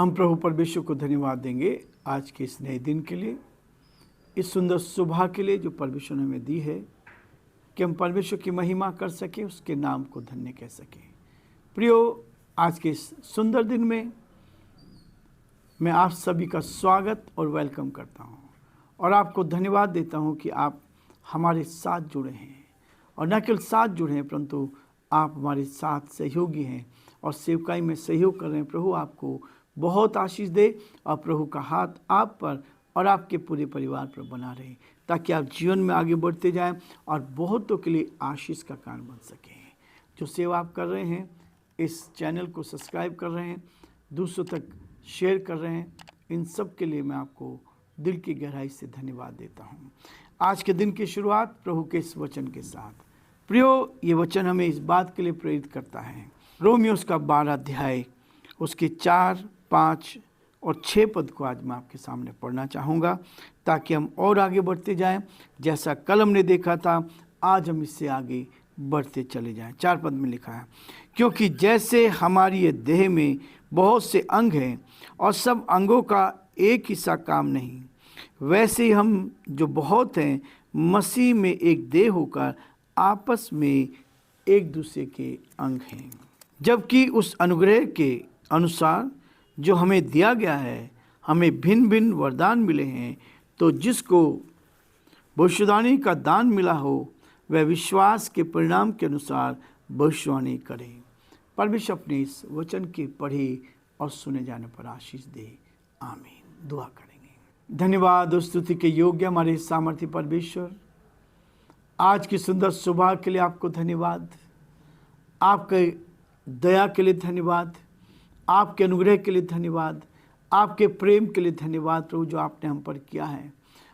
हम प्रभु परमेश्वर को धन्यवाद देंगे आज के इस नए दिन के लिए, इस सुंदर सुबह के लिए जो परमेश्वर ने हमें दी है कि हम परमेश्वर की महिमा कर सकें, उसके नाम को धन्य कह सकें। प्रियो, आज के इस सुंदर दिन में मैं आप सभी का स्वागत और वेलकम करता हूं और आपको धन्यवाद देता हूं कि आप हमारे साथ जुड़े हैं और न केवल साथ जुड़े हैं परंतु आप हमारे साथ सहयोगी हैं और सेवकाई में सहयोग कर रहे हैं। प्रभु आपको बहुत आशीष दे और प्रभु का हाथ आप पर और आपके पूरे परिवार पर बना रहे ताकि आप जीवन में आगे बढ़ते जाएं और बहुतों के लिए आशीष का कारण बन सकें। जो सेवा आप कर रहे हैं, इस चैनल को सब्सक्राइब कर रहे हैं, दूसरों तक शेयर कर रहे हैं, इन सब के लिए मैं आपको दिल की गहराई से धन्यवाद देता हूँ। आज के दिन की शुरुआत प्रभु के इस वचन के साथ। प्रियो, ये वचन हमें इस बात के लिए प्रेरित करता है। रोमियो का 12 अध्याय उसके 4, 5 और 6 पद को आज मैं आपके सामने पढ़ना चाहूँगा ताकि हम और आगे बढ़ते जाएं। जैसा कल हमने देखा था, आज हम इससे आगे बढ़ते चले जाएं। 4 पद में लिखा है, क्योंकि जैसे हमारी ये देह में बहुत से अंग हैं और सब अंगों का एक ही सा काम नहीं, वैसे ही हम जो बहुत हैं मसीह में एक देह होकर आपस में एक दूसरे के अंग हैं। जबकि उस अनुग्रह के अनुसार जो हमें दिया गया है, हमें भिन्न भिन्न वरदान मिले हैं, तो जिसको भविष्यवाणी का दान मिला हो वह विश्वास के परिणाम के अनुसार भविष्यवाणी करे। परमेश्वर अपने इस वचन के पढ़े और सुने जाने पर आशीष दे। आमीन। दुआ करेंगे। धन्यवाद और स्तुति के योग्य हमारे सामर्थ्य परमेश्वर, आज की सुंदर सुबह के लिए आपको धन्यवाद, आपके दया के लिए धन्यवाद, आपके अनुग्रह के लिए धन्यवाद, आपके प्रेम के लिए धन्यवाद प्रभु, जो आपने हम पर किया है।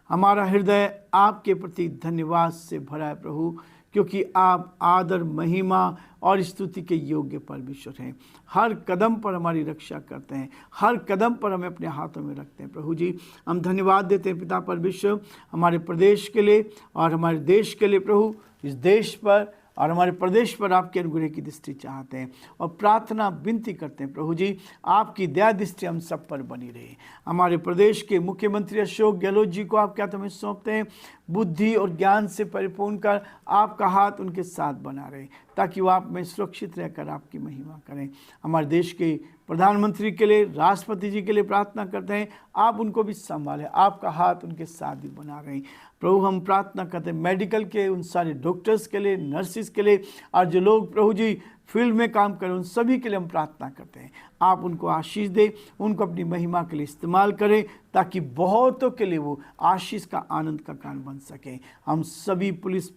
हमारा हृदय आपके प्रति धन्यवाद से भरा है प्रभु, क्योंकि आप आदर, महिमा और स्तुति के योग्य परमेश्वर हैं। हर कदम पर हमारी रक्षा करते हैं, हर कदम पर हमें अपने हाथों में रखते हैं। प्रभु जी, हम धन्यवाद देते हैं पिता परमेश्वर, हमारे प्रदेश के लिए और हमारे देश के लिए प्रभु, इस देश पर और हमारे प्रदेश पर आपके अनुग्रह की दृष्टि चाहते हैं और प्रार्थना विनती करते हैं प्रभु जी, आपकी दया दृष्टि हम सब पर बनी रहे। हमारे प्रदेश के मुख्यमंत्री अशोक गहलोत जी को आपके हाथों में सौंपते हैं, बुद्धि और ज्ञान से परिपूर्ण कर आपका हाथ उनके साथ बना रहे ताकि वो आप में सुरक्षित रहकर आपकी महिमा करें। हमारे देश के प्रधानमंत्री के लिए, राष्ट्रपति जी के लिए प्रार्थना करते हैं, आप उनको भी संभालें, आपका हाथ उनके साथ भी बना रहे। प्रभु, हम प्रार्थना करते हैं मेडिकल के उन सारे डॉक्टर्स के लिए, नर्सिस के लिए और जो लोग प्रभु जी फील्ड में काम करें, उन सभी के लिए हम प्रार्थना करते हैं। आप उनको आशीष दें, उनको अपनी महिमा के लिए इस्तेमाल करें ताकि बहुतों के लिए वो आशीष का आनंद का कारण बन सकें। हम सभी पुलिस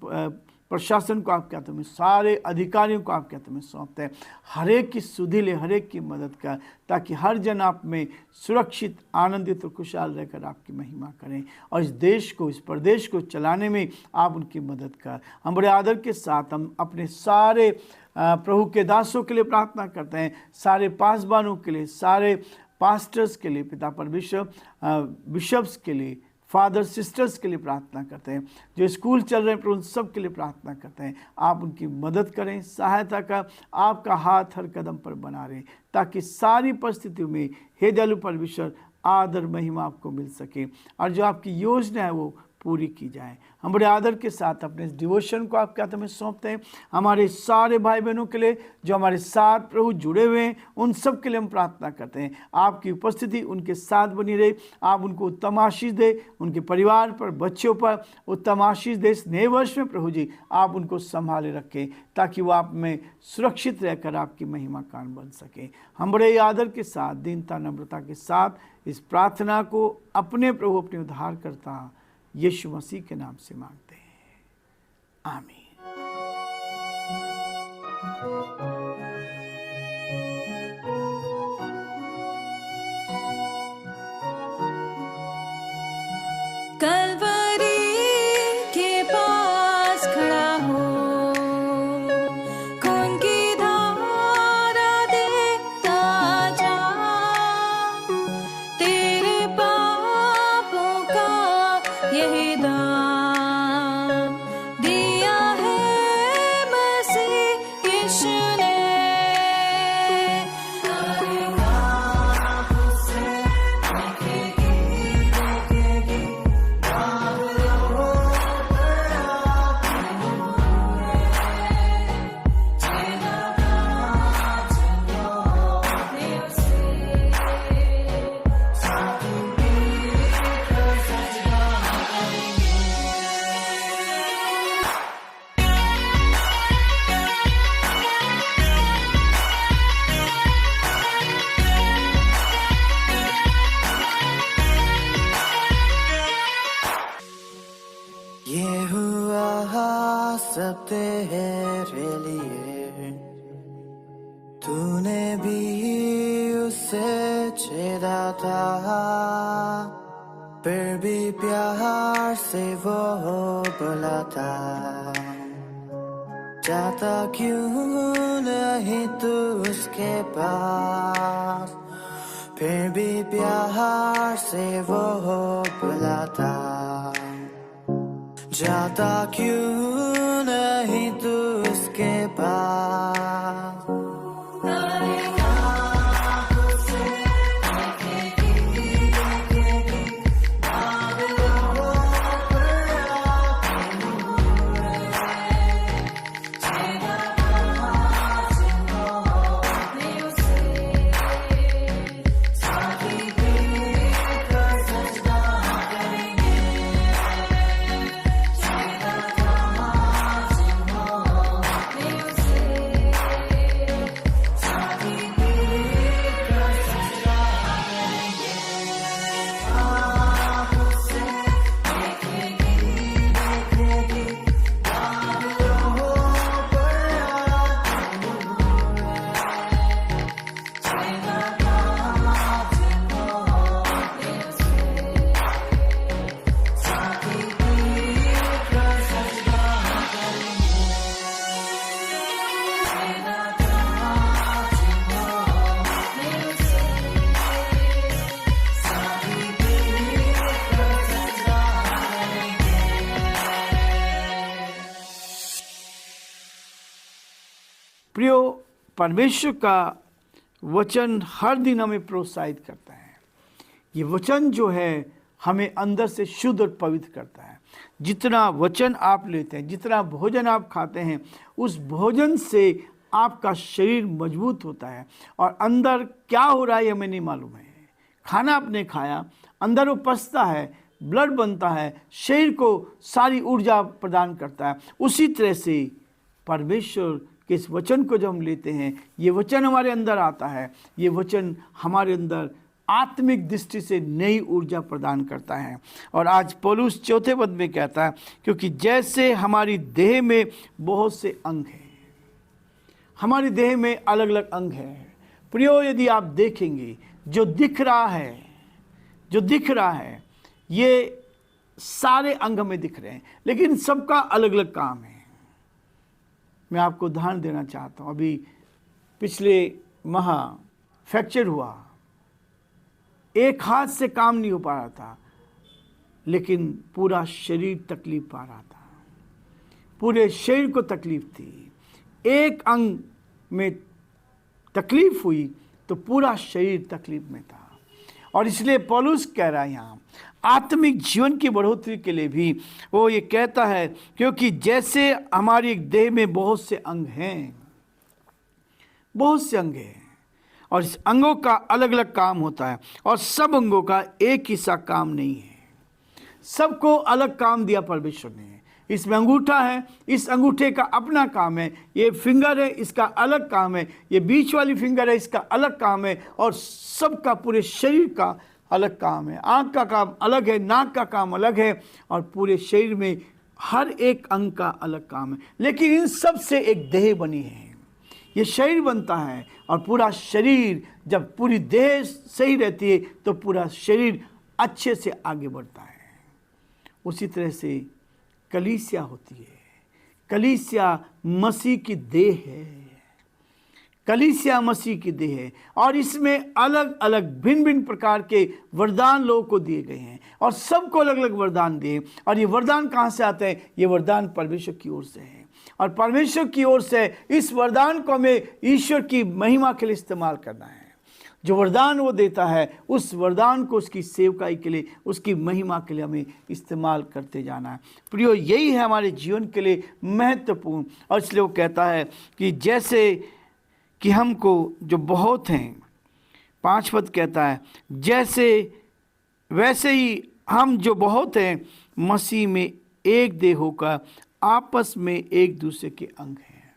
प्रशासन को आपके हाथों में, सारे अधिकारियों को आपके हाथों में सौंपते हैं। हर एक की सुधि ले, हर एक की मदद कर ताकि हर जन आप में सुरक्षित, आनंदित और खुशहाल रहकर आपकी महिमा करें और इस देश को, इस प्रदेश को चलाने में आप उनकी मदद कर। हम बड़े आदर के साथ हम अपने सारे प्रभु के दासों के लिए प्रार्थना करते हैं, सारे पासबानों के लिए, सारे पास्टर्स के लिए, पिता परमेश्वर, बिशप्स के लिए, फादर सिस्टर्स के लिए प्रार्थना करते हैं, जो स्कूल चल रहे हैं प्रभु, उन सब के लिए प्रार्थना करते हैं। आप उनकी मदद करें, सहायता कर, आपका हाथ हर कदम पर बना रहे ताकि सारी परिस्थितियों में हे दयालु परमेश्वर आदर, महिमा आपको मिल सके और जो आपकी योजना है वो पूरी की जाए। हम बड़े आदर के साथ अपने इस डिवोशन को आपके हाथों में सौंपते हैं। हमारे सारे भाई बहनों के लिए जो हमारे साथ प्रभु जुड़े हुए हैं, उन सब के लिए हम प्रार्थना करते हैं, आपकी उपस्थिति उनके साथ बनी रहे, आप उनको उत्तम आशीष दे, उनके परिवार पर, बच्चों पर उत्तम आशीष दे। इस नए वर्ष में प्रभु जी आप उनको संभाले रखें ताकि वो आप में सुरक्षित रहकर आपकी महिमा कान बन सके। हम बड़े आदर के साथ, दीनता, नम्रता के साथ इस प्रार्थना को अपने प्रभु, अपने उद्धारकर्ता यीशु मसीह के नाम से मांगते हैं। आमीन। कलवरी के पास खड़ा हो, खून की धारा देखता जा, तेरे पापों का यही दाम दिया है मसीह यीशु ने। तेरे लिए, तूने भी उसे छेड़ा था, फिर भी प्यार से वो बुलाता। जाता क्यों नहीं तू उसके पास, फिर भी प्यार से वो बुलाता। जाता क्यों नहीं तू उसके पास। प्रियो, परमेश्वर का वचन हर दिन हमें प्रोत्साहित करता है। ये वचन जो है हमें अंदर से शुद्ध और पवित्र करता है। जितना वचन आप लेते हैं, जितना भोजन आप खाते हैं, उस भोजन से आपका शरीर मजबूत होता है। और अंदर क्या हो रहा है हमें नहीं मालूम है। खाना आपने खाया, अंदर वो पचता है, ब्लड बनता है, शरीर को सारी ऊर्जा प्रदान करता है। उसी तरह से परमेश्वर कि इस वचन को जब हम लेते हैं, ये वचन हमारे अंदर आता है, ये वचन हमारे अंदर आत्मिक दृष्टि से नई ऊर्जा प्रदान करता है। और आज पौलुस चौथे पद में कहता है, क्योंकि जैसे हमारी देह में बहुत से अंग हैं, हमारी देह में अलग अलग अंग हैं। प्रियो, यदि आप देखेंगे जो दिख रहा है ये सारे अंग हमें दिख रहे हैं, लेकिन सबका अलग अलग काम है। मैं आपको उदाहरण देना चाहता हूँ। अभी पिछले माह फ्रैक्चर हुआ, एक हाथ से काम नहीं हो पा रहा था, लेकिन पूरा शरीर तकलीफ पा रहा था, पूरे शरीर को तकलीफ थी। एक अंग में तकलीफ हुई तो पूरा शरीर तकलीफ में था। और इसलिए पौलुस कह रहा है यहाँ आत्मिक जीवन की बढ़ोतरी के लिए भी वो ये कहता है, क्योंकि जैसे हमारी देह में बहुत से अंग हैं, और इस अंगों का अलग अलग काम होता है, और सब अंगों का एक ही सा काम नहीं है। सबको अलग काम दिया परमेश्वर ने। इसमें अंगूठा है, इस अंगूठे का अपना काम है। ये फिंगर है, इसका अलग काम है। ये बीच वाली फिंगर है, इसका अलग काम है। और सबका पूरे शरीर का अलग काम है। आँख का काम अलग है, नाक का काम अलग है, और पूरे शरीर में हर एक अंग का अलग काम है। लेकिन इन सब से एक देह बनी है। ये शरीर बनता है, और पूरा शरीर, जब पूरी देह सही रहती है तो पूरा शरीर अच्छे से आगे बढ़ता है। उसी तरह से कलीसिया होती है। कलीसिया मसीह की देह है। कलीसिया मसीह की देह है, और इसमें अलग अलग भिन्न भिन्न प्रकार के वरदान लोगों को दिए गए हैं, और सबको अलग अलग वरदान दिए। और ये वरदान कहाँ से आते हैं? ये वरदान परमेश्वर की ओर से है। और परमेश्वर की ओर से इस वरदान को हमें ईश्वर की महिमा के लिए इस्तेमाल करना है। जो वरदान वो देता है, उस वरदान को उसकी सेवकाई के लिए, उसकी महिमा के लिए हमें इस्तेमाल करते जाना है। प्रियो, यही है हमारे जीवन के लिए महत्वपूर्ण। और इसलिए वो कहता है कि जैसे कि हमको जो बहुत हैं, 5 पद कहता है, जैसे वैसे ही हम जो बहुत हैं मसीह में एक देह होकर आपस में एक दूसरे के अंग हैं।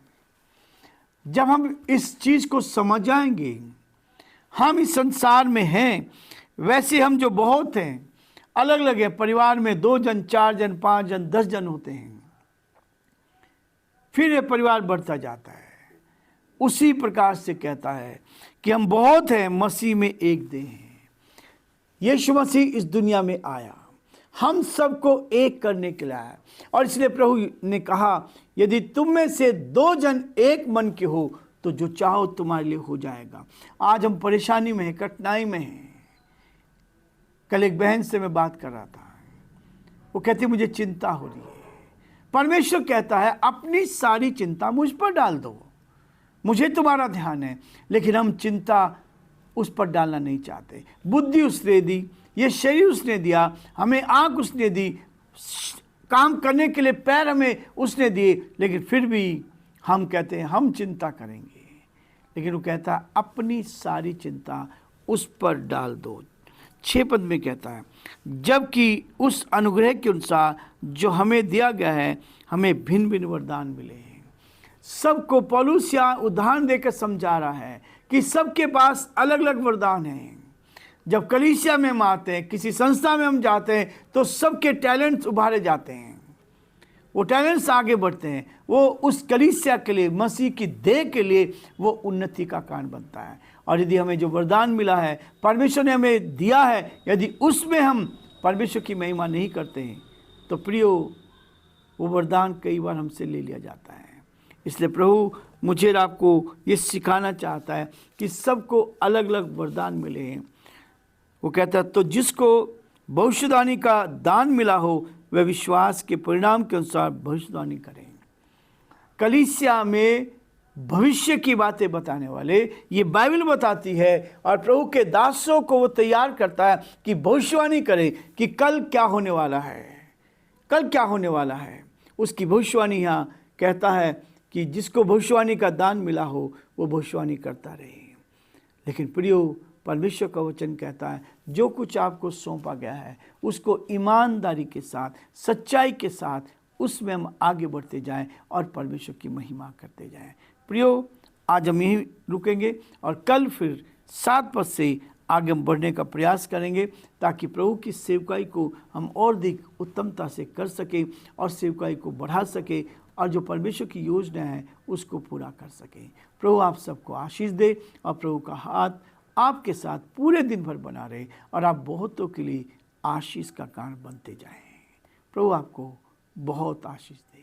जब हम इस चीज़ को समझ जाएंगे, हम इस संसार में हैं, वैसे हम जो बहुत हैं अलग अलग हैं। परिवार में 2 जन, 4 जन, 5 जन, 10 जन होते हैं, फिर ये परिवार बढ़ता जाता है। उसी प्रकार से कहता है कि हम बहुत हैं, मसीह में एक देह हैं। यीशु मसीह इस दुनिया में आया, हम सबको एक करने के लिए आया, और इसलिए प्रभु ने कहा यदि तुम में से 2 जन एक मन के हो तो जो चाहो तुम्हारे लिए हो जाएगा। आज हम परेशानी में हैं, कठिनाई में हैं। कल एक बहन से मैं बात कर रहा था, वो कहती मुझे चिंता हो रही है। परमेश्वर कहता है अपनी सारी चिंता मुझ पर डाल दो, मुझे तुम्हारा ध्यान है। लेकिन हम चिंता उस पर डालना नहीं चाहते। बुद्धि उसने दी, ये शरीर उसने दिया, हमें आँख उसने दी, काम करने के लिए पैर हमें उसने दिए, लेकिन फिर भी हम कहते हैं हम चिंता करेंगे। लेकिन वो कहता है अपनी सारी चिंता उस पर डाल दो। 6 पद में कहता है जबकि उस अनुग्रह के अनुसार जो हमें दिया गया है हमें भिन्न भिन्न वरदान मिले हैं। सबको पौलुस यहाँ उदाहरण देकर समझा रहा है कि सबके पास अलग अलग वरदान हैं। जब कलीसिया में हम आते हैं, किसी संस्था में हम जाते हैं, तो सबके टैलेंट्स उभारे जाते हैं, वो टैलेंट्स आगे बढ़ते हैं, वो उस कलीसिया के लिए, मसीह की देह के लिए वो उन्नति का कारण बनता है। और यदि हमें जो वरदान मिला है, परमेश्वर ने हमें दिया है, यदि उसमें हम परमेश्वर की महिमा नहीं करते हैं तो प्रियो वो वरदान कई बार हमसे ले लिया जाता है। इसलिए प्रभु मुझे और आपको ये सिखाना चाहता है कि सबको अलग अलग वरदान मिले हैं। वो कहता है तो जिसको भविष्यवाणी का दान मिला हो वह विश्वास के परिणाम के अनुसार भविष्यवाणी करें। कलीसिया में भविष्य की बातें बताने वाले ये बाइबल बताती है, और प्रभु के दासों को वो तैयार करता है कि भविष्यवाणी करें कि कल क्या होने वाला है, कल क्या होने वाला है। उसकी भविष्यवाणी यहाँ कहता है कि जिसको भविष्यवाणी का दान मिला हो वो भविष्यवाणी करता रहे। लेकिन प्रियो परमेश्वर का वचन कहता है जो कुछ आपको सौंपा गया है उसको ईमानदारी के साथ, सच्चाई के साथ उसमें हम आगे बढ़ते जाएं और परमेश्वर की महिमा करते जाएं। प्रियो आज हम यहीं रुकेंगे और कल फिर 7 पद से आगे हम बढ़ने का प्रयास करेंगे ताकि प्रभु की सेवकाई को हम और अधिक उत्तमता से कर सकें और सेवकाई को बढ़ा सके और जो परमेश्वर की योजना है उसको पूरा कर सकें। प्रभु आप सबको आशीष दे और प्रभु का हाथ आपके साथ पूरे दिन भर बना रहे और आप बहुतों के लिए आशीष का कारण बनते जाएं। प्रभु आपको बहुत आशीष दे।